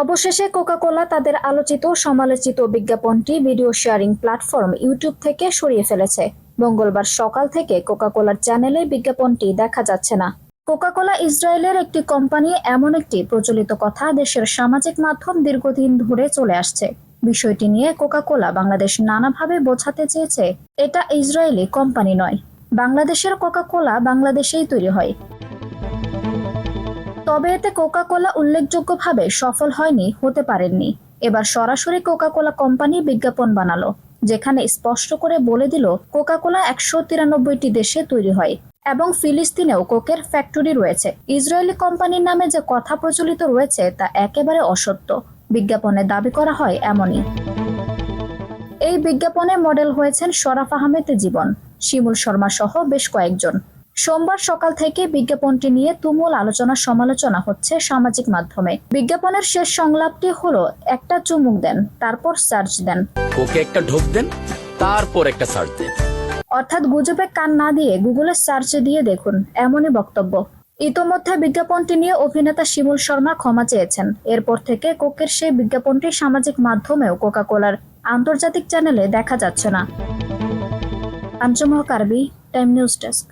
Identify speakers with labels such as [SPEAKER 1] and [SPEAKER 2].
[SPEAKER 1] অবশেষে কোকা-কোলা তাদের আলোচিত সমালোচিত বিজ্ঞাপনটি ভিডিও শেয়ারিং প্ল্যাটফর্ম ইউটিউব থেকে সরিয়ে ফেলেছে। মঙ্গলবার সকাল থেকে কোকা-কোলার চ্যানেলে বিজ্ঞাপনটি দেখা যাচ্ছে না। কোকা-কোলা ইসরায়েলের একটি কোম্পানি, এমন একটি প্রচলিত কথা দেশের সামাজিক মাধ্যম দীর্ঘদিন ধরে চলে আসছে। বিষয়টি নিয়ে কোকা-কোলা বাংলাদেশ নানাভাবে বোঝাতে চেয়েছে, এটা ইসরায়েলি কোম্পানি নয়, বাংলাদেশের কোকা-কোলা বাংলাদেশেই তৈরি হয়। তবে এতে কোকা-কোলা উল্লেখযোগ্যভাবে সফল হতে পারেননি। এবার সরাসরি কোকা-কোলা কোম্পানি বিজ্ঞাপন বানালো, যেখানে স্পষ্ট করে বলে দিল কোকা-কোলা 193টি দেশে তৈরি হয় এবং ফিলিস্তিনেও কোকের ফ্যাক্টরি রয়েছে। ইসরায়েলি কোম্পানির নামে যে কথা প্রচলিত রয়েছে তা একেবারে অসত্য। বিজ্ঞাপনে দাবি করা হয় এমনই। এই বিজ্ঞাপনে মডেল হয়েছেন শরাফ আহমেদ জীবন, শিমুল শর্মা সহ বেশ কয়েকজন। সোমবার সকাল থেকে বিজ্ঞাপনটি নিয়ে তুমুল আলোচনা সমালোচনা হচ্ছে সামাজিক মাধ্যমে। বিজ্ঞাপনের শেষ সংলাপটি হলো, একটা চুমুক দেন, তারপর সার্চ দেন।
[SPEAKER 2] ওকে একটা ঢোক দেন, তারপর একটা সার্চ দেন।
[SPEAKER 1] অর্থাৎ গুজবে কান না দিয়ে গুগলে সার্চ দিয়ে দেখুন, এমনই বক্তব্য। ইতোমধ্যে বিজ্ঞাপনটি নিয়ে অভিনেতা শিমুল শর্মা ক্ষমা চেয়েছেন। এরপর থেকে কোকের সেই বিজ্ঞাপনটি সামাজিক মাধ্যমেও কোকা-কোলার আন্তর্জাতিক চ্যানেলে দেখা যাচ্ছে না। আঞ্জুম হক আরবি, টাইম নিউজ ডেস্ক।